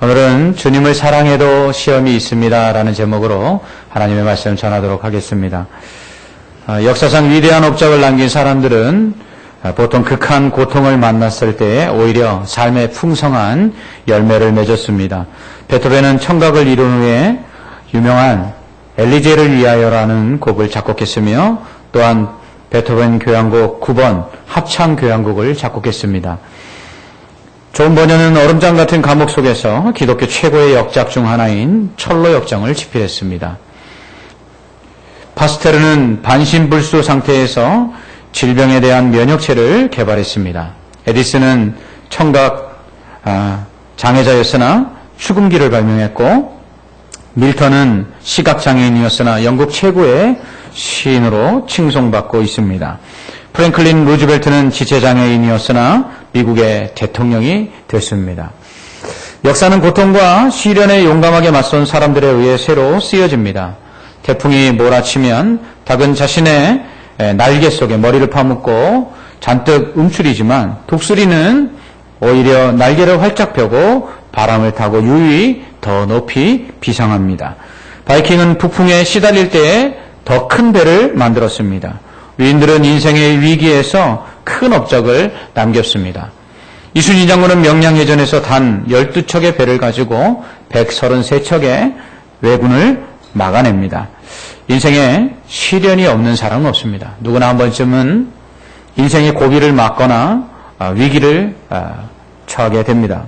오늘은 주님을 사랑해도 시험이 있습니다 라는 제목으로 하나님의 말씀 전하도록 하겠습니다. 역사상 위대한 업적을 남긴 사람들은 보통 극한 고통을 만났을 때 오히려 삶의 풍성한 열매를 맺었습니다. 베토벤은 청각을 이룬 후에 유명한 엘리제를 위하여라는 곡을 작곡했으며 또한 베토벤 교향곡 9번 합창 교향곡을 작곡했습니다. 존 버녀는 얼음장 같은 감옥 속에서 기독교 최고의 역작 중 하나인 철로 역정을 집필했습니다. 파스테르는 반신불수 상태에서 질병에 대한 면역체를 개발했습니다. 에디슨은 청각 장애자였으나 축음기를 발명했고, 밀턴은 시각장애인이었으나 영국 최고의 시인으로 칭송받고 있습니다. 프랭클린 루즈벨트는 지체장애인이었으나 미국의 대통령이 됐습니다. 역사는 고통과 시련에 용감하게 맞선 사람들에 의해 새로 쓰여집니다. 태풍이 몰아치면 닭은 자신의 날개 속에 머리를 파묻고 잔뜩 움츠리지만 독수리는 오히려 날개를 활짝 펴고 바람을 타고 유유히 더 높이 비상합니다. 바이킹은 북풍에 시달릴 때에 더 큰 배를 만들었습니다. 위인들은 인생의 위기에서 큰 업적을 남겼습니다. 이순신 장군은 명량해전에서 단 12척의 배를 가지고 133척의 왜군을 막아냅니다. 인생에 시련이 없는 사람은 없습니다. 누구나 한 번쯤은 인생의 고비를 맞거나 위기를 처하게 됩니다.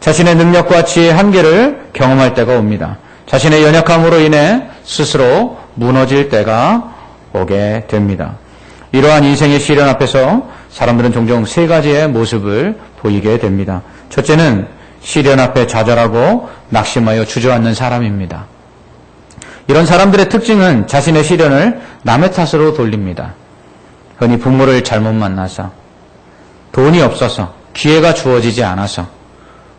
자신의 능력과 지혜의 한계를 경험할 때가 옵니다. 자신의 연약함으로 인해 스스로 무너질 때가 오게 됩니다. 이러한 인생의 시련 앞에서 사람들은 종종 세 가지의 모습을 보이게 됩니다. 첫째는 시련 앞에 좌절하고 낙심하여 주저앉는 사람입니다. 이런 사람들의 특징은 자신의 시련을 남의 탓으로 돌립니다. 흔히 부모를 잘못 만나서, 돈이 없어서, 기회가 주어지지 않아서,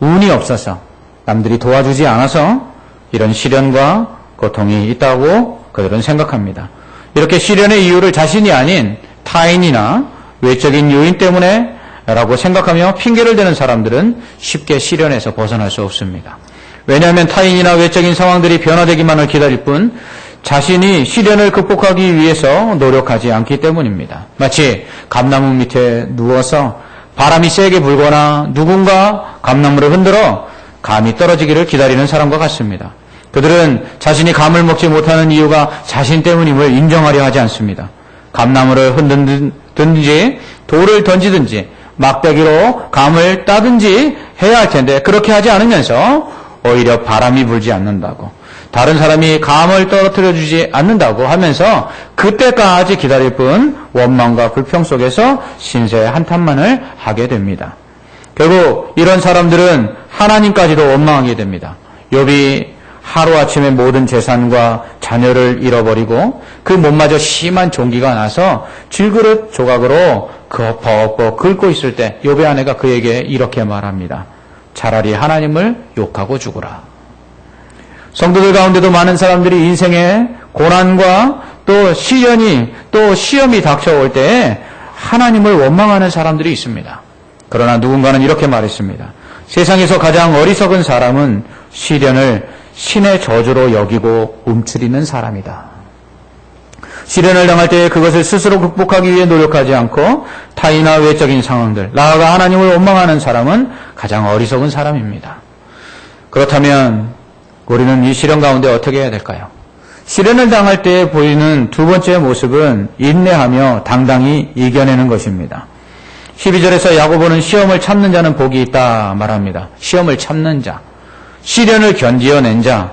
운이 없어서, 남들이 도와주지 않아서 이런 시련과 고통이 있다고 그들은 생각합니다. 이렇게 시련의 이유를 자신이 아닌 타인이나 외적인 요인 때문에 라고 생각하며 핑계를 대는 사람들은 쉽게 시련에서 벗어날 수 없습니다. 왜냐하면 타인이나 외적인 상황들이 변화되기만을 기다릴 뿐 자신이 시련을 극복하기 위해서 노력하지 않기 때문입니다. 마치 감나무 밑에 누워서 바람이 세게 불거나 누군가 감나무를 흔들어 감이 떨어지기를 기다리는 사람과 같습니다. 그들은 자신이 감을 먹지 못하는 이유가 자신 때문임을 인정하려 하지 않습니다. 감나무를 흔들든지 돌을 던지든지 막대기로 감을 따든지 해야 할 텐데 그렇게 하지 않으면서 오히려 바람이 불지 않는다고, 다른 사람이 감을 떨어뜨려 주지 않는다고 하면서 그때까지 기다릴 뿐 원망과 불평 속에서 신세의 한탄만을 하게 됩니다. 결국 이런 사람들은 하나님까지도 원망하게 됩니다. 욥이 하루아침에 모든 재산과 자녀를 잃어버리고 그 몸마저 심한 종기가 나서 질그릇 조각으로 버벅 긁고 있을 때 욥의 아내가 그에게 이렇게 말합니다. 차라리 하나님을 욕하고 죽으라. 성도들 가운데도 많은 사람들이 인생의 고난과 또 시련이 또 시험이 닥쳐올 때 하나님을 원망하는 사람들이 있습니다. 그러나 누군가는 이렇게 말했습니다. 세상에서 가장 어리석은 사람은 시련을 신의 저주로 여기고 움츠리는 사람이다. 시련을 당할 때 그것을 스스로 극복하기 위해 노력하지 않고 타인이나 외적인 상황들, 나아가 하나님을 원망하는 사람은 가장 어리석은 사람입니다. 그렇다면 우리는 이 시련 가운데 어떻게 해야 될까요? 시련을 당할 때 보이는 두 번째 모습은 인내하며 당당히 이겨내는 것입니다. 12절에서 야고보는 시험을 참는 자는 복이 있다 말합니다. 시험을 참는 자, 시련을 견디어낸 자,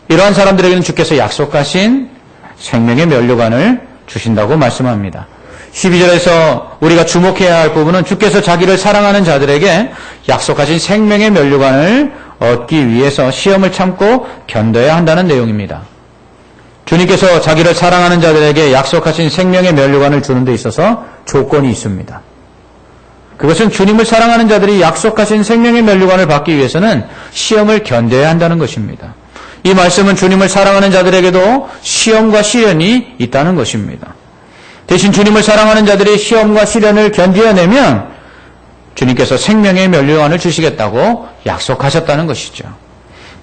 이러한 사람들에게는 주께서 약속하신 생명의 면류관을 주신다고 말씀합니다. 12절에서 우리가 주목해야 할 부분은 주께서 자기를 사랑하는 자들에게 약속하신 생명의 면류관을 얻기 위해서 시험을 참고 견뎌야 한다는 내용입니다. 주님께서 자기를 사랑하는 자들에게 약속하신 생명의 면류관을 주는 데 있어서 조건이 있습니다. 그것은 주님을 사랑하는 자들이 약속하신 생명의 면류관을 받기 위해서는 시험을 견뎌야 한다는 것입니다. 이 말씀은 주님을 사랑하는 자들에게도 시험과 시련이 있다는 것입니다. 대신 주님을 사랑하는 자들이 시험과 시련을 견뎌내면 주님께서 생명의 면류관을 주시겠다고 약속하셨다는 것이죠.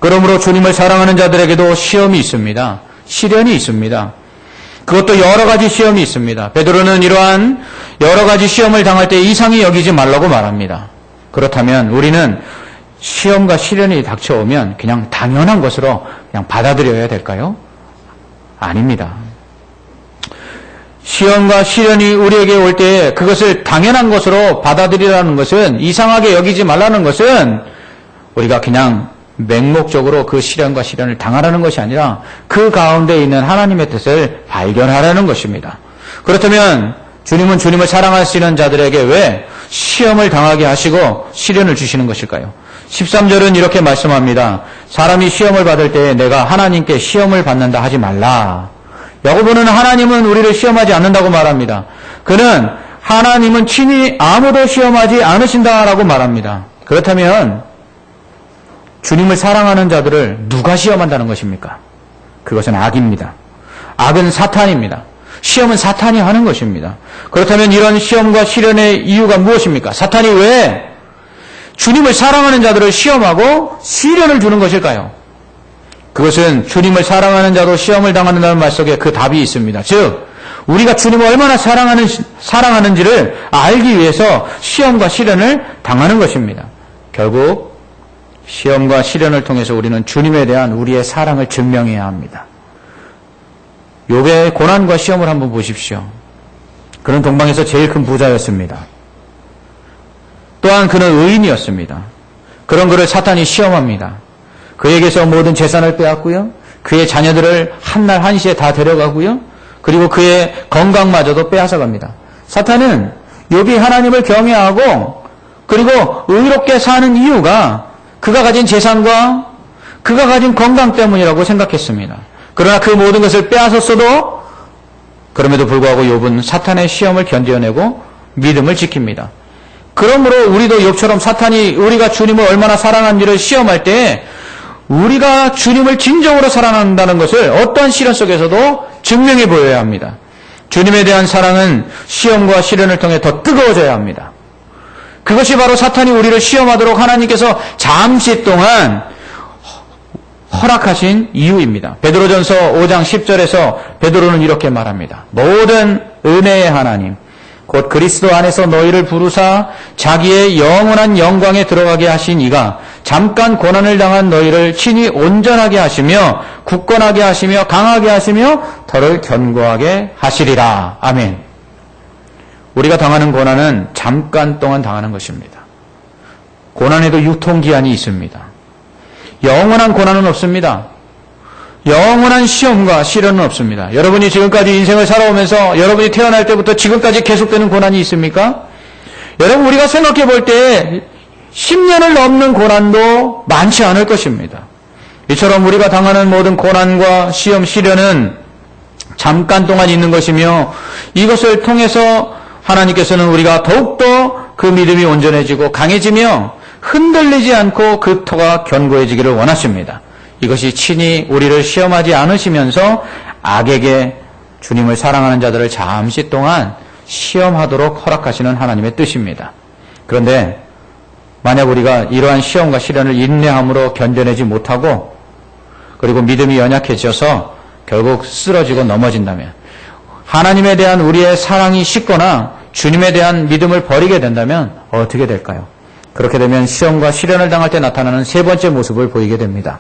그러므로 주님을 사랑하는 자들에게도 시험이 있습니다. 시련이 있습니다. 그것도 여러 가지 시험이 있습니다. 베드로는 이러한 여러 가지 시험을 당할 때 이상히 여기지 말라고 말합니다. 그렇다면 우리는 시험과 시련이 닥쳐오면 그냥 당연한 것으로 그냥 받아들여야 될까요? 아닙니다. 시험과 시련이 우리에게 올 때 그것을 당연한 것으로 받아들이라는 것은, 이상하게 여기지 말라는 것은 우리가 그냥 맹목적으로 그 시련과 시련을 당하라는 것이 아니라 그 가운데 있는 하나님의 뜻을 발견하라는 것입니다. 그렇다면 주님은 주님을 사랑하시는 자들에게 왜 시험을 당하게 하시고 시련을 주시는 것일까요? 13절은 이렇게 말씀합니다. 사람이 시험을 받을 때 내가 하나님께 시험을 받는다 하지 말라. 야고보는 하나님은 우리를 시험하지 않는다고 말합니다. 그는 하나님은 친히 아무도 시험하지 않으신다라고 말합니다. 그렇다면 주님을 사랑하는 자들을 누가 시험한다는 것입니까? 그것은 악입니다. 악은 사탄입니다. 시험은 사탄이 하는 것입니다. 그렇다면 이런 시험과 시련의 이유가 무엇입니까? 사탄이 왜 주님을 사랑하는 자들을 시험하고 시련을 주는 것일까요? 그것은 주님을 사랑하는 자도 시험을 당한다는 말 속에 그 답이 있습니다. 즉, 우리가 주님을 얼마나 사랑하는지를 알기 위해서 시험과 시련을 당하는 것입니다. 결국 시험과 시련을 통해서 우리는 주님에 대한 우리의 사랑을 증명해야 합니다. 욥의 고난과 시험을 한번 보십시오. 그는 동방에서 제일 큰 부자였습니다. 또한 그는 의인이었습니다. 그런 그를 사탄이 시험합니다. 그에게서 모든 재산을 빼앗고요. 그의 자녀들을 한날 한시에 다 데려가고요. 그리고 그의 건강마저도 빼앗아갑니다. 사탄은 욥이 하나님을 경외하고 그리고 의롭게 사는 이유가 그가 가진 재산과 그가 가진 건강 때문이라고 생각했습니다. 그러나 그 모든 것을 빼앗았어도 그럼에도 불구하고 욥은 사탄의 시험을 견뎌내고 믿음을 지킵니다. 그러므로 우리도 욥처럼 사탄이 우리가 주님을 얼마나 사랑하는지를 시험할 때 우리가 주님을 진정으로 사랑한다는 것을 어떠한 시련 속에서도 증명해 보여야 합니다. 주님에 대한 사랑은 시험과 시련을 통해 더 뜨거워져야 합니다. 그것이 바로 사탄이 우리를 시험하도록 하나님께서 잠시 동안 허락하신 이유입니다. 베드로전서 5장 10절에서 베드로는 이렇게 말합니다. 모든 은혜의 하나님 곧 그리스도 안에서 너희를 부르사 자기의 영원한 영광에 들어가게 하신 이가 잠깐 고난을 당한 너희를 친히 온전하게 하시며 굳건하게 하시며 강하게 하시며 더를 견고하게 하시리라. 아멘. 우리가 당하는 고난은 잠깐 동안 당하는 것입니다. 고난에도 유통기한이 있습니다. 영원한 고난은 없습니다. 영원한 시험과 시련은 없습니다. 여러분이 지금까지 인생을 살아오면서 여러분이 태어날 때부터 지금까지 계속되는 고난이 있습니까? 여러분, 우리가 생각해 볼 때 10년을 넘는 고난도 많지 않을 것입니다. 이처럼 우리가 당하는 모든 고난과 시험, 시련은 잠깐 동안 있는 것이며 이것을 통해서 하나님께서는 우리가 더욱더 그 믿음이 온전해지고 강해지며 흔들리지 않고 그 터가 견고해지기를 원하십니다. 이것이 친히 우리를 시험하지 않으시면서 악에게 주님을 사랑하는 자들을 잠시 동안 시험하도록 허락하시는 하나님의 뜻입니다. 그런데 만약 우리가 이러한 시험과 시련을 인내함으로 견뎌내지 못하고 그리고 믿음이 연약해져서 결국 쓰러지고 넘어진다면 하나님에 대한 우리의 사랑이 식거나 주님에 대한 믿음을 버리게 된다면 어떻게 될까요? 그렇게 되면 시험과 시련을 당할 때 나타나는 세 번째 모습을 보이게 됩니다.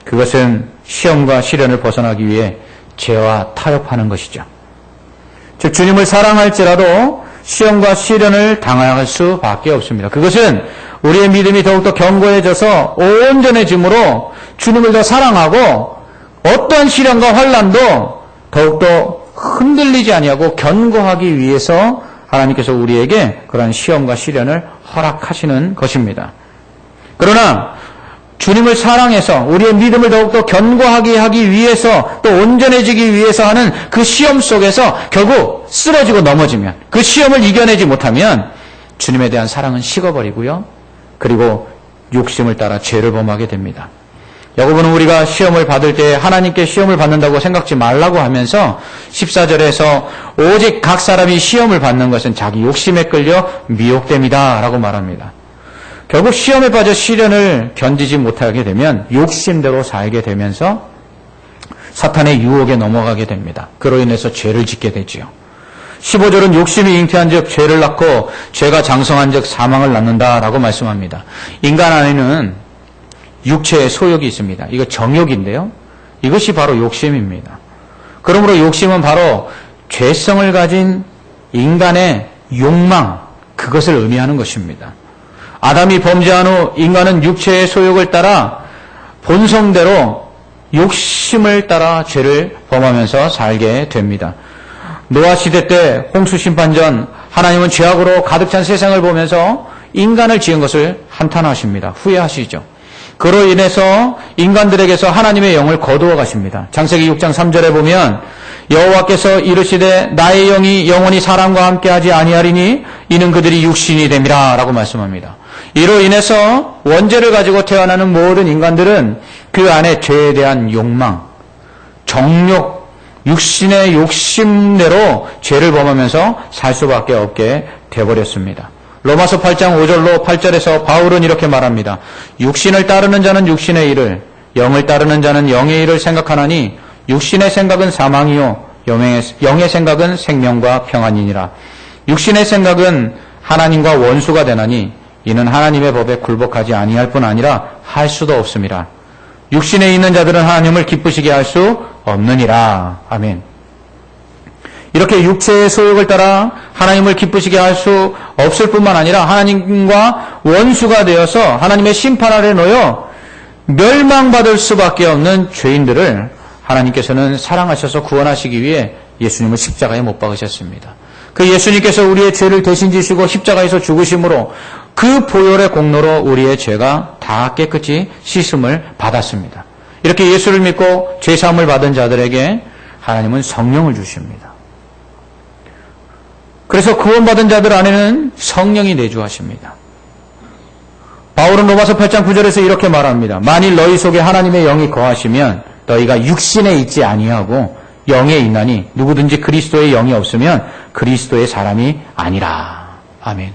그것은 시험과 시련을 벗어나기 위해 죄와 타협하는 것이죠. 즉 주님을 사랑할지라도 시험과 시련을 당할 수밖에 없습니다. 그것은 우리의 믿음이 더욱더 견고해져서 온전해짐으로 주님을 더 사랑하고 어떠한 시련과 환난도 더욱더 흔들리지 아니하고 견고하기 위해서 하나님께서 우리에게 그러한 시험과 시련을 허락하시는 것입니다. 그러나 주님을 사랑해서 우리의 믿음을 더욱더 견고하게 하기 위해서 또 온전해지기 위해서 하는 그 시험 속에서 결국 쓰러지고 넘어지면 그 시험을 이겨내지 못하면 주님에 대한 사랑은 식어버리고요. 그리고 욕심을 따라 죄를 범하게 됩니다. 야고보는 우리가 시험을 받을 때 하나님께 시험을 받는다고 생각지 말라고 하면서 14절에서 오직 각 사람이 시험을 받는 것은 자기 욕심에 끌려 미혹됨이다 라고 말합니다. 결국 시험에 빠져 시련을 견디지 못하게 되면 욕심대로 살게 되면서 사탄의 유혹에 넘어가게 됩니다. 그로 인해서 죄를 짓게 되지요. 15절은 욕심이 잉태한 즉 죄를 낳고 죄가 장성한 즉 사망을 낳는다라고 말씀합니다. 인간 안에는 육체의 소욕이 있습니다. 이거 정욕인데요. 이것이 바로 욕심입니다. 그러므로 욕심은 바로 죄성을 가진 인간의 욕망, 그것을 의미하는 것입니다. 아담이 범죄한 후 인간은 육체의 소욕을 따라 본성대로 욕심을 따라 죄를 범하면서 살게 됩니다. 노아 시대 때 홍수 심판 전 하나님은 죄악으로 가득 찬 세상을 보면서 인간을 지은 것을 한탄하십니다. 후회하시죠. 그로 인해서 인간들에게서 하나님의 영을 거두어 가십니다. 창세기 6장 3절에 보면 여호와께서 이르시되 나의 영이 영원히 사람과 함께하지 아니하리니 이는 그들이 육신이 됨이라 라고 말씀합니다. 이로 인해서 원죄를 가지고 태어나는 모든 인간들은 그 안에 죄에 대한 욕망, 정욕, 육신의 욕심대로 죄를 범하면서 살 수밖에 없게 되어버렸습니다. 로마서 8장 5절로 8절에서 바울은 이렇게 말합니다. 육신을 따르는 자는 육신의 일을, 영을 따르는 자는 영의 일을 생각하나니 육신의 생각은 사망이요 영의 생각은 생명과 평안이니라. 육신의 생각은 하나님과 원수가 되나니 이는 하나님의 법에 굴복하지 아니할 뿐 아니라 할 수도 없음이라. 육신에 있는 자들은 하나님을 기쁘시게 할 수 없느니라. 아멘. 이렇게 육체의 소욕을 따라 하나님을 기쁘시게 할 수 없을 뿐만 아니라 하나님과 원수가 되어서 하나님의 심판 아래 놓여 멸망받을 수밖에 없는 죄인들을 하나님께서는 사랑하셔서 구원하시기 위해 예수님을 십자가에 못 박으셨습니다. 그 예수님께서 우리의 죄를 대신 지시고 십자가에서 죽으심으로 그 보혈의 공로로 우리의 죄가 다 깨끗이 씻음을 받았습니다. 이렇게 예수를 믿고 죄사함을 받은 자들에게 하나님은 성령을 주십니다. 그래서 구원받은 자들 안에는 성령이 내주하십니다. 바울은 로마서 8장 9절에서 이렇게 말합니다. 만일 너희 속에 하나님의 영이 거하시면 너희가 육신에 있지 아니하고 영에 있나니 누구든지 그리스도의 영이 없으면 그리스도의 사람이 아니라. 아멘.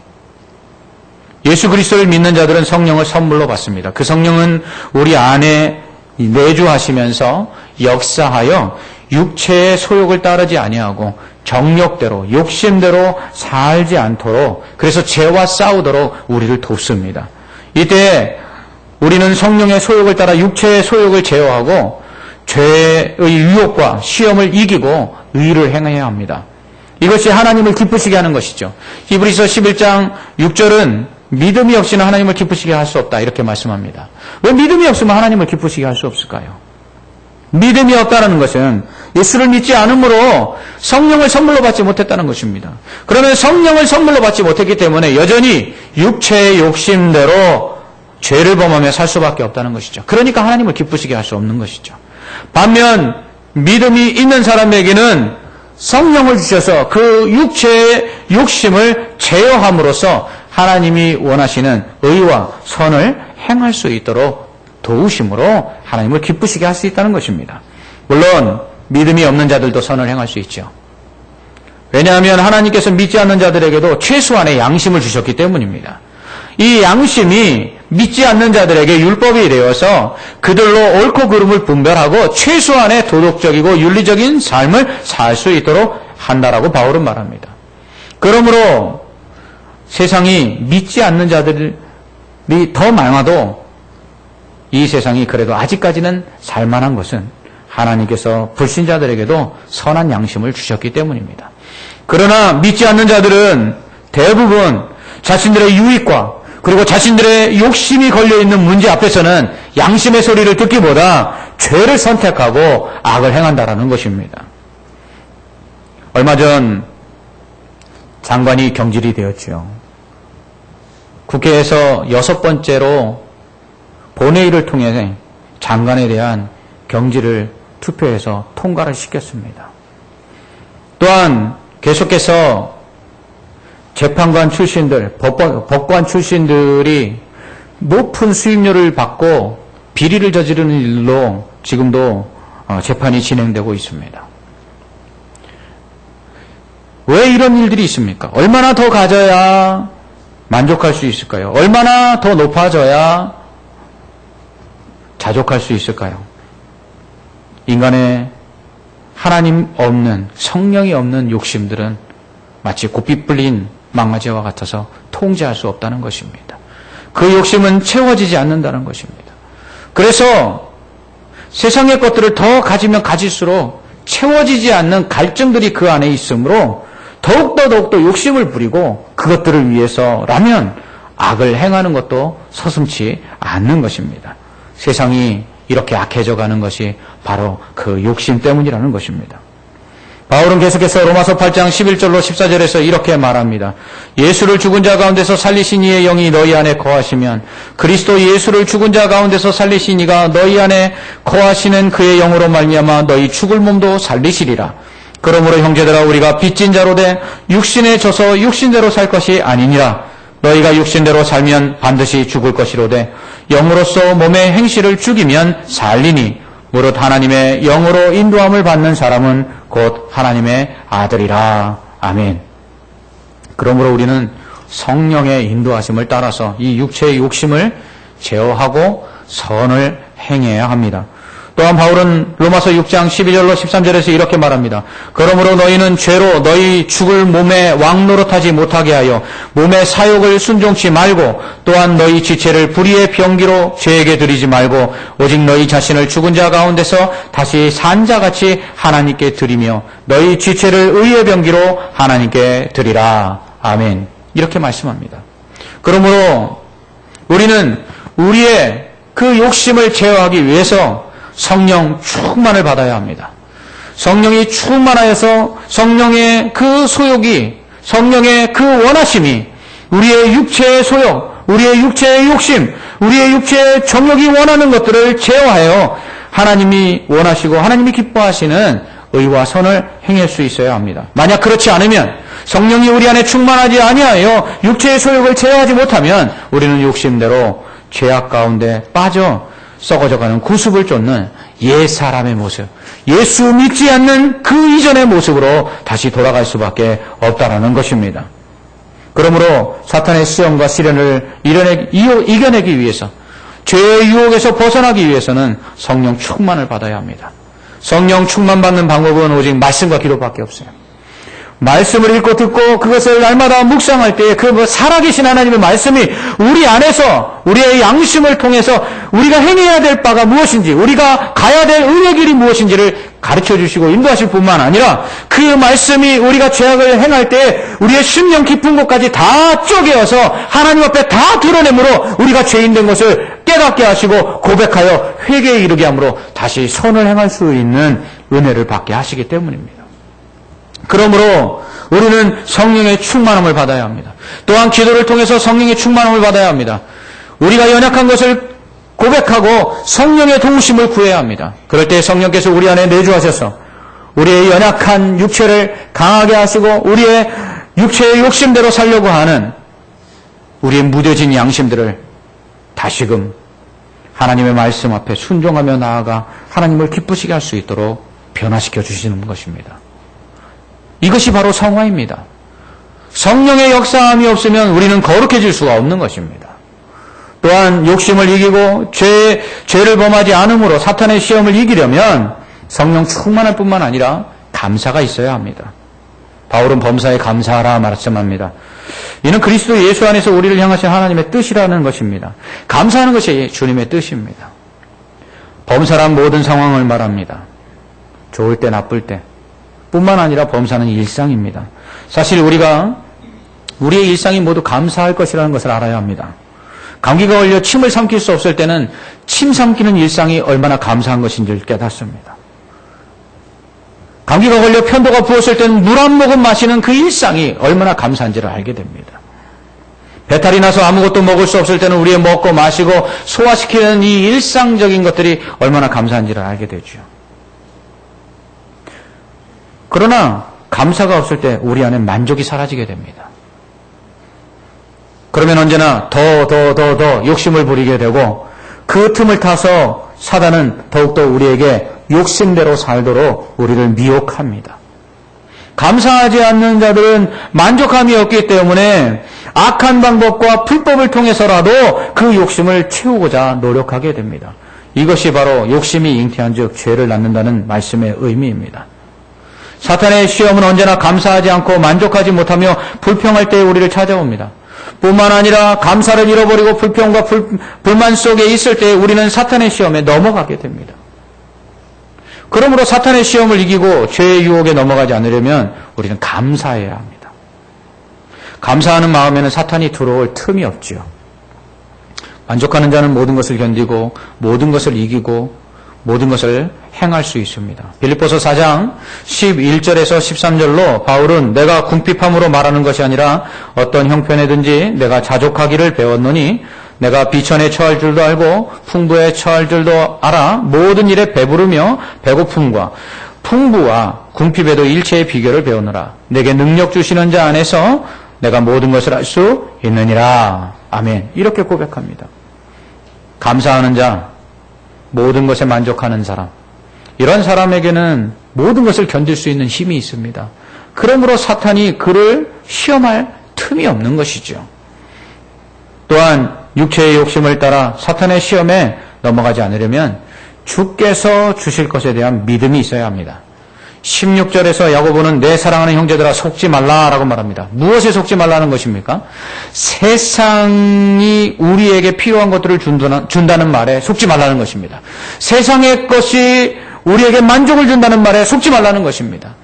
예수 그리스도를 믿는 자들은 성령을 선물로 받습니다. 그 성령은 우리 안에 내주하시면서 역사하여 육체의 소욕을 따르지 아니하고 정욕대로 욕심대로 살지 않도록, 그래서 죄와 싸우도록 우리를 돕습니다. 이때 우리는 성령의 소욕을 따라 육체의 소욕을 제어하고 죄의 유혹과 시험을 이기고 의를 행해야 합니다. 이것이 하나님을 기쁘시게 하는 것이죠. 히브리서 11장 6절은 믿음이 없이는 하나님을 기쁘시게 할 수 없다 이렇게 말씀합니다. 왜 믿음이 없으면 하나님을 기쁘시게 할 수 없을까요? 믿음이 없다는 것은 예수를 믿지 않으므로 성령을 선물로 받지 못했다는 것입니다. 그러면 성령을 선물로 받지 못했기 때문에 여전히 육체의 욕심대로 죄를 범하며 살 수밖에 없다는 것이죠. 그러니까 하나님을 기쁘시게 할 수 없는 것이죠. 반면 믿음이 있는 사람에게는 성령을 주셔서 그 육체의 욕심을 제어함으로써 하나님이 원하시는 의와 선을 행할 수 있도록 도우심으로 하나님을 기쁘시게 할 수 있다는 것입니다. 물론 믿음이 없는 자들도 선을 행할 수 있죠. 왜냐하면 하나님께서 믿지 않는 자들에게도 최소한의 양심을 주셨기 때문입니다. 이 양심이 믿지 않는 자들에게 율법이 되어서 그들로 옳고 그름을 분별하고 최소한의 도덕적이고 윤리적인 삶을 살 수 있도록 한다라고 바울은 말합니다. 그러므로 세상이 믿지 않는 자들이 더 많아도 이 세상이 그래도 아직까지는 살만한 것은 하나님께서 불신자들에게도 선한 양심을 주셨기 때문입니다. 그러나 믿지 않는 자들은 대부분 자신들의 유익과 그리고 자신들의 욕심이 걸려있는 문제 앞에서는 양심의 소리를 듣기보다 죄를 선택하고 악을 행한다라는 것입니다. 얼마 전 장관이 경질이 되었죠. 국회에서 6번째로 본회의를 통해 장관에 대한 경질을 투표해서 통과를 시켰습니다. 또한 계속해서 재판관 출신들, 법관 출신들이 높은 수임료를 받고 비리를 저지르는 일로 지금도 재판이 진행되고 있습니다. 왜 이런 일들이 있습니까? 얼마나 더 가져야 만족할 수 있을까요? 얼마나 더 높아져야 자족할 수 있을까요? 인간의 하나님 없는, 성령이 없는 욕심들은 마치 고삐 불린 망아지와 같아서 통제할 수 없다는 것입니다. 그 욕심은 채워지지 않는다는 것입니다. 그래서 세상의 것들을 더 가지면 가질수록 채워지지 않는 갈증들이 그 안에 있으므로 더욱더 욕심을 부리고 그것들을 위해서라면 악을 행하는 것도 서슴지 않는 것입니다. 세상이 이렇게 악해져 가는 것이 바로 그 욕심 때문이라는 것입니다. 바울은 계속해서 로마서 8장 11절로 14절에서 이렇게 말합니다. 예수를 죽은 자 가운데서 살리신 이의 영이 너희 안에 거하시면 그리스도 예수를 죽은 자 가운데서 살리신 이가 너희 안에 거하시는 그의 영으로 말미암아 너희 죽을 몸도 살리시리라. 그러므로 형제들아 우리가 빚진 자로 돼 육신에 져서 육신대로 살 것이 아니니라. 너희가 육신대로 살면 반드시 죽을 것이로되 영으로서 몸의 행실을 죽이면 살리니 무릇 하나님의 영으로 인도함을 받는 사람은 곧 하나님의 아들이라. 아멘. 그러므로 우리는 성령의 인도하심을 따라서 이 육체의 욕심을 제어하고 선을 행해야 합니다. 또한 바울은 로마서 6장 12절로 13절에서 이렇게 말합니다. 그러므로 너희는 죄로 너희 죽을 몸에 왕노릇하지 못하게 하여 몸의 사욕을 순종치 말고 또한 너희 지체를 불의의 병기로 죄에게 드리지 말고 오직 너희 자신을 죽은 자 가운데서 다시 산 자같이 하나님께 드리며 너희 지체를 의의 병기로 하나님께 드리라. 아멘. 이렇게 말씀합니다. 그러므로 우리는 우리의 그 욕심을 제어하기 위해서 성령 충만을 받아야 합니다. 성령이 충만하여서 성령의 그 소욕이, 성령의 그 원하심이 우리의 육체의 소욕, 우리의 육체의 욕심, 우리의 육체의 정욕이 원하는 것들을 제어하여 하나님이 원하시고 하나님이 기뻐하시는 의와 선을 행할 수 있어야 합니다. 만약 그렇지 않으면 성령이 우리 안에 충만하지 아니하여 육체의 소욕을 제어하지 못하면 우리는 욕심대로 죄악 가운데 빠져 썩어져가는 구습을 쫓는 옛 사람의 모습, 예수 믿지 않는 그 이전의 모습으로 다시 돌아갈 수밖에 없다라는 것입니다. 그러므로 사탄의 시험과 시련을 이겨내기 위해서 죄의 유혹에서 벗어나기 위해서는 성령 충만을 받아야 합니다. 성령 충만 받는 방법은 오직 말씀과 기도밖에 없어요. 말씀을 읽고 듣고 그것을 날마다 묵상할 때에 그 살아계신 하나님의 말씀이 우리 안에서 우리의 양심을 통해서 우리가 행해야 될 바가 무엇인지 우리가 가야 될 의의 길이 무엇인지를 가르쳐 주시고 인도하실 뿐만 아니라 그 말씀이 우리가 죄악을 행할 때 우리의 심령 깊은 곳까지 다 쪼개어서 하나님 앞에 다 드러내므로 우리가 죄인 된 것을 깨닫게 하시고 고백하여 회개에 이르게 함으로 다시 선을 행할 수 있는 은혜를 받게 하시기 때문입니다. 그러므로 우리는 성령의 충만함을 받아야 합니다. 또한 기도를 통해서 성령의 충만함을 받아야 합니다. 우리가 연약한 것을 고백하고 성령의 도우심을 구해야 합니다. 그럴 때 성령께서 우리 안에 내주하셔서 우리의 연약한 육체를 강하게 하시고 우리의 육체의 욕심대로 살려고 하는 우리의 무뎌진 양심들을 다시금 하나님의 말씀 앞에 순종하며 나아가 하나님을 기쁘시게 할 수 있도록 변화시켜 주시는 것입니다. 이것이 바로 성화입니다. 성령의 역사함이 없으면 우리는 거룩해질 수가 없는 것입니다. 또한 욕심을 이기고 죄를 범하지 않음으로 사탄의 시험을 이기려면 성령 충만할 뿐만 아니라 감사가 있어야 합니다. 바울은 범사에 감사하라 말씀합니다. 이는 그리스도 예수 안에서 우리를 향하신 하나님의 뜻이라는 것입니다. 감사하는 것이 주님의 뜻입니다. 범사란 모든 상황을 말합니다. 좋을 때 나쁠 때 뿐만 아니라 범사는 일상입니다. 사실 우리의 일상이 모두 감사할 것이라는 것을 알아야 합니다. 감기가 걸려 침을 삼킬 수 없을 때는 침 삼키는 일상이 얼마나 감사한 것인지를 깨닫습니다. 감기가 걸려 편도가 부었을 때는 물 한 모금 마시는 그 일상이 얼마나 감사한지를 알게 됩니다. 배탈이 나서 아무것도 먹을 수 없을 때는 우리의 먹고 마시고 소화시키는 이 일상적인 것들이 얼마나 감사한지를 알게 되죠. 그러나 감사가 없을 때 우리 안에 만족이 사라지게 됩니다. 그러면 언제나 더 욕심을 부리게 되고 그 틈을 타서 사단은 더욱더 우리에게 욕심대로 살도록 우리를 미혹합니다. 감사하지 않는 자들은 만족함이 없기 때문에 악한 방법과 불법을 통해서라도 그 욕심을 채우고자 노력하게 됩니다. 이것이 바로 욕심이 잉태한 즉 죄를 낳는다는 말씀의 의미입니다. 사탄의 시험은 언제나 감사하지 않고 만족하지 못하며 불평할 때에 우리를 찾아옵니다. 뿐만 아니라 감사를 잃어버리고 불평과 불만 속에 있을 때 우리는 사탄의 시험에 넘어가게 됩니다. 그러므로 사탄의 시험을 이기고 죄의 유혹에 넘어가지 않으려면 우리는 감사해야 합니다. 감사하는 마음에는 사탄이 들어올 틈이 없지요. 만족하는 자는 모든 것을 견디고 모든 것을 이기고 모든 것을 행할 수 있습니다. 빌립보서 4장 11절에서 13절로 바울은 내가 궁핍함으로 말하는 것이 아니라 어떤 형편에든지 내가 자족하기를 배웠노니 내가 비천에 처할 줄도 알고 풍부에 처할 줄도 알아 모든 일에 배부르며 배고픔과 풍부와 궁핍에도 일체의 비결을 배우노라. 내게 능력 주시는 자 안에서 내가 모든 것을 할 수 있느니라. 아멘. 이렇게 고백합니다. 감사하는 자, 모든 것에 만족하는 사람, 이런 사람에게는 모든 것을 견딜 수 있는 힘이 있습니다. 그러므로 사탄이 그를 시험할 틈이 없는 것이죠. 또한 육체의 욕심을 따라 사탄의 시험에 넘어가지 않으려면 주께서 주실 것에 대한 믿음이 있어야 합니다. 16절에서 야고보는 내 사랑하는 형제들아 속지 말라라고 말합니다. 무엇에 속지 말라는 것입니까? 세상이 우리에게 필요한 것들을 준다는 말에 속지 말라는 것입니다. 세상의 것이 우리에게 만족을 준다는 말에 속지 말라는 것입니다.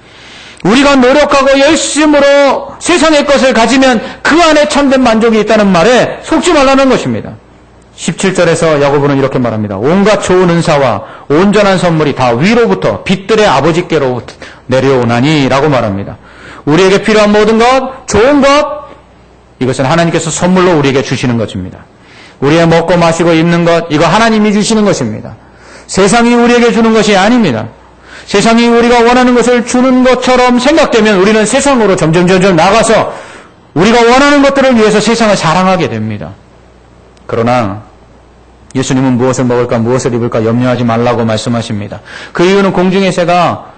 우리가 노력하고 열심으로 세상의 것을 가지면 그 안에 참된 만족이 있다는 말에 속지 말라는 것입니다. 17절에서 야고보는 이렇게 말합니다. 온갖 좋은 은사와 온전한 선물이 다 위로부터 빛들의 아버지께로부터 내려오나니 라고 말합니다. 우리에게 필요한 모든 것, 좋은 것, 이것은 하나님께서 선물로 우리에게 주시는 것입니다. 우리의 먹고 마시고 입는 것, 이거 하나님이 주시는 것입니다. 세상이 우리에게 주는 것이 아닙니다. 세상이 우리가 원하는 것을 주는 것처럼 생각되면 우리는 세상으로 점점 나가서 우리가 원하는 것들을 위해서 세상을 사랑하게 됩니다. 그러나 예수님은 무엇을 먹을까 무엇을 입을까 염려하지 말라고 말씀하십니다. 그 이유는 공중의 새가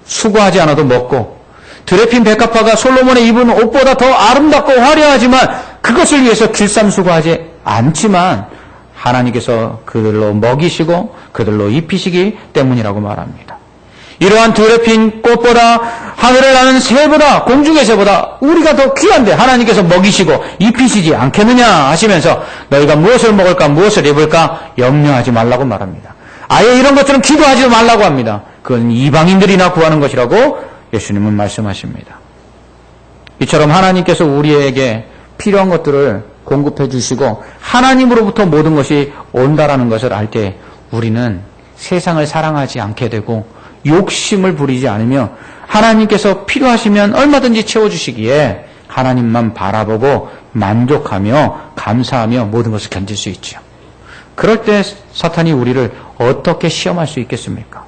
수고하지 않아도 먹고 드레핀 백합화가 솔로몬의 입은 옷보다 더 아름답고 화려하지만 그것을 위해서 길쌈수고하지 않지만 하나님께서 그들로 먹이시고 그들로 입히시기 때문이라고 말합니다. 이러한 드레핀 꽃보다 하늘을 나는 새보다 공중의 새보다 우리가 더 귀한데 하나님께서 먹이시고 입히시지 않겠느냐 하시면서 너희가 무엇을 먹을까 무엇을 입을까 염려하지 말라고 말합니다. 아예 이런 것들은 기도하지 말라고 합니다. 그건 이방인들이나 구하는 것이라고 예수님은 말씀하십니다. 이처럼 하나님께서 우리에게 필요한 것들을 공급해 주시고 하나님으로부터 모든 것이 온다라는 것을 알 때 우리는 세상을 사랑하지 않게 되고 욕심을 부리지 않으며 하나님께서 필요하시면 얼마든지 채워주시기에 하나님만 바라보고 만족하며 감사하며 모든 것을 견딜 수 있죠. 그럴 때 사탄이 우리를 어떻게 시험할 수 있겠습니까?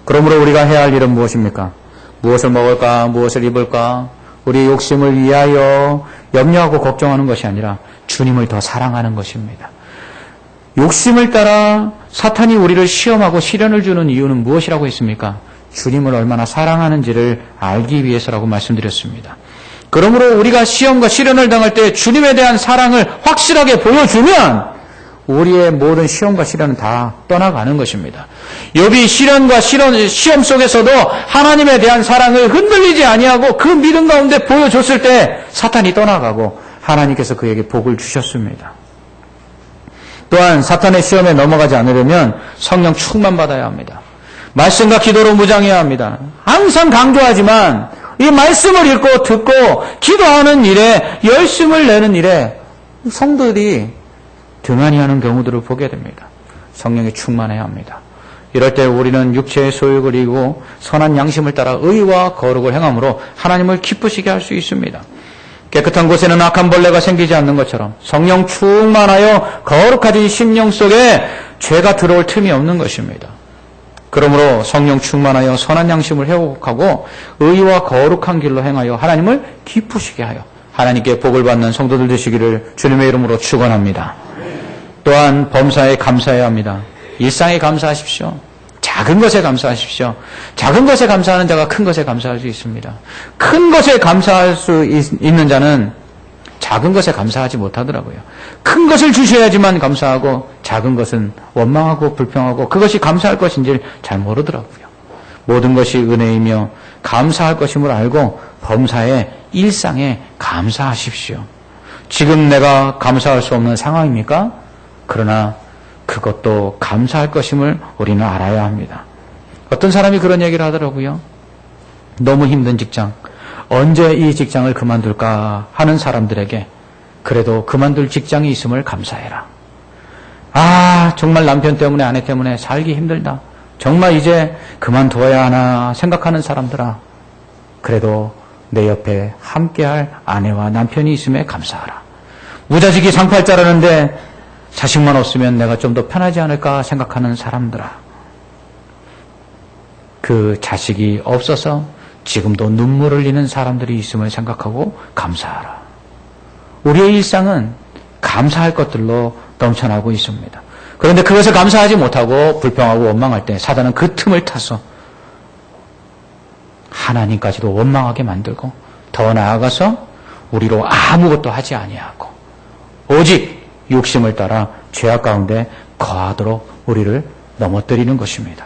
그러므로 우리가 해야 할 일은 무엇입니까? 무엇을 먹을까? 무엇을 입을까? 우리의 욕심을 위하여 염려하고 걱정하는 것이 아니라 주님을 더 사랑하는 것입니다. 욕심을 따라 사탄이 우리를 시험하고 시련을 주는 이유는 무엇이라고 했습니까? 주님을 얼마나 사랑하는지를 알기 위해서라고 말씀드렸습니다. 그러므로 우리가 시험과 시련을 당할 때 주님에 대한 사랑을 확실하게 보여주면 우리의 모든 시험과 시련은 다 떠나가는 것입니다. 욥이 시련과 시험 속에서도 하나님에 대한 사랑을 흔들리지 아니하고 그 믿음 가운데 보여줬을 때 사탄이 떠나가고 하나님께서 그에게 복을 주셨습니다. 또한 사탄의 시험에 넘어가지 않으려면 성령 충만받아야 합니다. 말씀과 기도로 무장해야 합니다. 항상 강조하지만 이 말씀을 읽고 듣고 기도하는 일에 열심을 내는 일에 성도들이 등한히 하는 경우들을 보게 됩니다. 성령이 충만해야 합니다. 이럴 때 우리는 육체의 소욕을 이기고 선한 양심을 따라 의와 거룩을 행함으로 하나님을 기쁘시게 할 수 있습니다. 깨끗한 곳에는 악한 벌레가 생기지 않는 것처럼 성령 충만하여 거룩하신 심령 속에 죄가 들어올 틈이 없는 것입니다. 그러므로 성령 충만하여 선한 양심을 회복하고 의와 거룩한 길로 행하여 하나님을 기쁘시게 하여 하나님께 복을 받는 성도들 되시기를 주님의 이름으로 축원합니다. 또한 범사에 감사해야 합니다. 일상에 감사하십시오. 작은 것에 감사하십시오. 작은 것에 감사하는 자가 큰 것에 감사할 수 있습니다. 큰 것에 감사할 수 있는 자는 작은 것에 감사하지 못하더라고요. 큰 것을 주셔야지만 감사하고 작은 것은 원망하고 불평하고 그것이 감사할 것인지 잘 모르더라고요. 모든 것이 은혜이며 감사할 것임을 알고 범사에 일상에 감사하십시오. 지금 내가 감사할 수 없는 상황입니까? 그러나 그것도 감사할 것임을 우리는 알아야 합니다. 어떤 사람이 그런 얘기를 하더라고요. 너무 힘든 직장, 언제 이 직장을 그만둘까 하는 사람들에게 그래도 그만둘 직장이 있음을 감사해라. 아, 정말 남편 때문에 아내 때문에 살기 힘들다. 정말 이제 그만둬야 하나 생각하는 사람들아, 그래도 내 옆에 함께할 아내와 남편이 있음에 감사하라. 무자식이 상팔자라는데 자식만 없으면 내가 좀 더 편하지 않을까 생각하는 사람들아, 그 자식이 없어서 지금도 눈물을 흘리는 사람들이 있음을 생각하고 감사하라. 우리의 일상은 감사할 것들로 넘쳐나고 있습니다. 그런데 그것을 감사하지 못하고 불평하고 원망할 때 사단은 그 틈을 타서 하나님까지도 원망하게 만들고 더 나아가서 우리로 아무것도 하지 아니하고 오직 욕심을 따라 죄악 가운데 거하도록 우리를 넘어뜨리는 것입니다.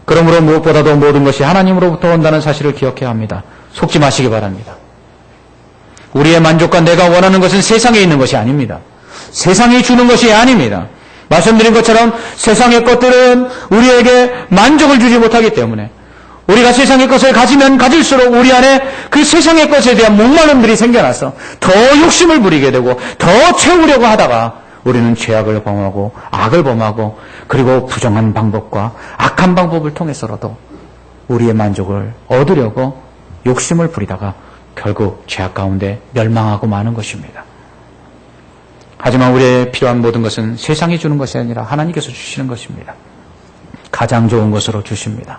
그러므로 무엇보다도 모든 것이 하나님으로부터 온다는 사실을 기억해야 합니다. 속지 마시기 바랍니다. 우리의 만족과 내가 원하는 것은 세상에 있는 것이 아닙니다. 세상이 주는 것이 아닙니다. 말씀드린 것처럼 세상의 것들은 우리에게 만족을 주지 못하기 때문에 우리가 세상의 것을 가지면 가질수록 우리 안에 그 세상의 것에 대한 목마름들이 생겨나서 더 욕심을 부리게 되고 더 채우려고 하다가 우리는 죄악을 범하고 악을 범하고 그리고 부정한 방법과 악한 방법을 통해서라도 우리의 만족을 얻으려고 욕심을 부리다가 결국 죄악 가운데 멸망하고 마는 것입니다. 하지만 우리의 필요한 모든 것은 세상이 주는 것이 아니라 하나님께서 주시는 것입니다. 가장 좋은 것으로 주십니다.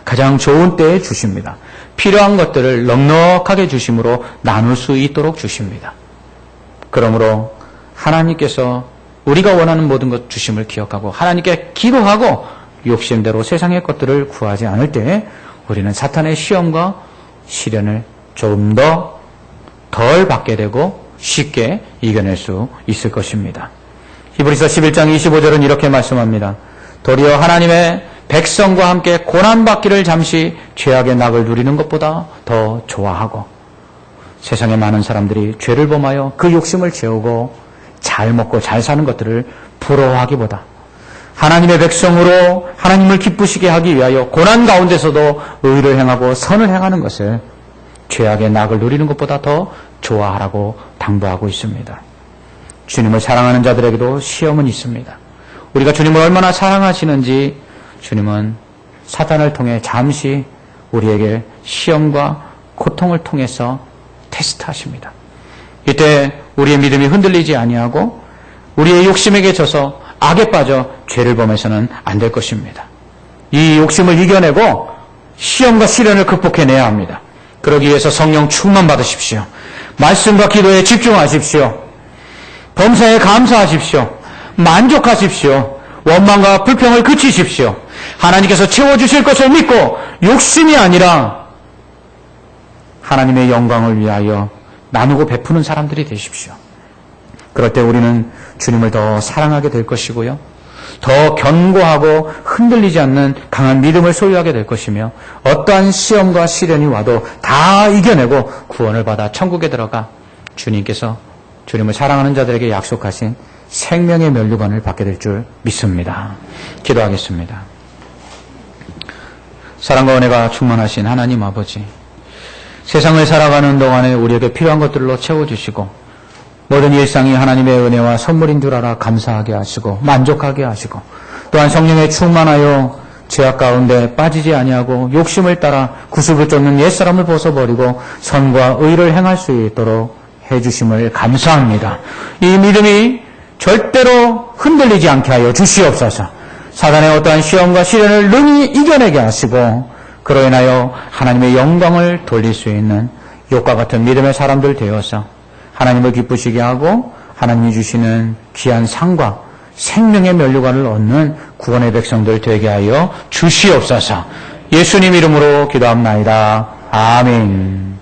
가장 좋은 때에 주십니다. 필요한 것들을 넉넉하게 주심으로 나눌 수 있도록 주십니다. 그러므로 하나님께서 우리가 원하는 모든 것 주심을 기억하고 하나님께 기도하고 욕심대로 세상의 것들을 구하지 않을 때 우리는 사탄의 시험과 시련을 조금 덜 받게 되고 쉽게 이겨낼 수 있을 것입니다. 히브리서 11장 25절은 이렇게 말씀합니다. 도리어 하나님의 백성과 함께 고난받기를 잠시 죄악의 낙을 누리는 것보다 더 좋아하고 세상에 많은 사람들이 죄를 범하여 그 욕심을 채우고 잘 먹고 잘 사는 것들을 부러워하기보다 하나님의 백성으로 하나님을 기쁘시게 하기 위하여 고난 가운데서도 의를 행하고 선을 행하는 것을 죄악의 낙을 누리는 것보다 더 좋아하라고 당부하고 있습니다. 주님을 사랑하는 자들에게도 시험은 있습니다. 우리가 주님을 얼마나 사랑하시는지 주님은 사탄을 통해 잠시 우리에게 시험과 고통을 통해서 테스트하십니다. 이때 우리의 믿음이 흔들리지 아니하고 우리의 욕심에게 져서 악에 빠져 죄를 범해서는 안 될 것입니다. 이 욕심을 이겨내고 시험과 시련을 극복해내야 합니다. 그러기 위해서 성령 충만 받으십시오. 말씀과 기도에 집중하십시오. 범사에 감사하십시오. 만족하십시오. 원망과 불평을 그치십시오. 하나님께서 채워주실 것을 믿고 욕심이 아니라 하나님의 영광을 위하여 나누고 베푸는 사람들이 되십시오. 그럴 때 우리는 주님을 더 사랑하게 될 것이고요. 더 견고하고 흔들리지 않는 강한 믿음을 소유하게 될 것이며 어떠한 시험과 시련이 와도 다 이겨내고 구원을 받아 천국에 들어가 주님께서 주님을 사랑하는 자들에게 약속하신 생명의 면류관을 받게 될 줄 믿습니다. 기도하겠습니다. 사랑과 은혜가 충만하신 하나님 아버지, 세상을 살아가는 동안에 우리에게 필요한 것들로 채워주시고 모든 일상이 하나님의 은혜와 선물인 줄 알아 감사하게 하시고 만족하게 하시고 또한 성령에 충만하여 죄악 가운데 빠지지 아니하고 욕심을 따라 구습을 쫓는 옛사람을 벗어버리고 선과 의를 행할 수 있도록 해주심을 감사합니다. 이 믿음이 절대로 흔들리지 않게 하여 주시옵소서. 사단의 어떠한 시험과 시련을 능히 이겨내게 하시고 그로 인하여 하나님의 영광을 돌릴 수 있는 욥과 같은 믿음의 사람들 되어서 하나님을 기쁘시게 하고 하나님이 주시는 귀한 상과 생명의 면류관을 얻는 구원의 백성들 되게 하여 주시옵소서. 예수님 이름으로 기도합나이다. 아멘.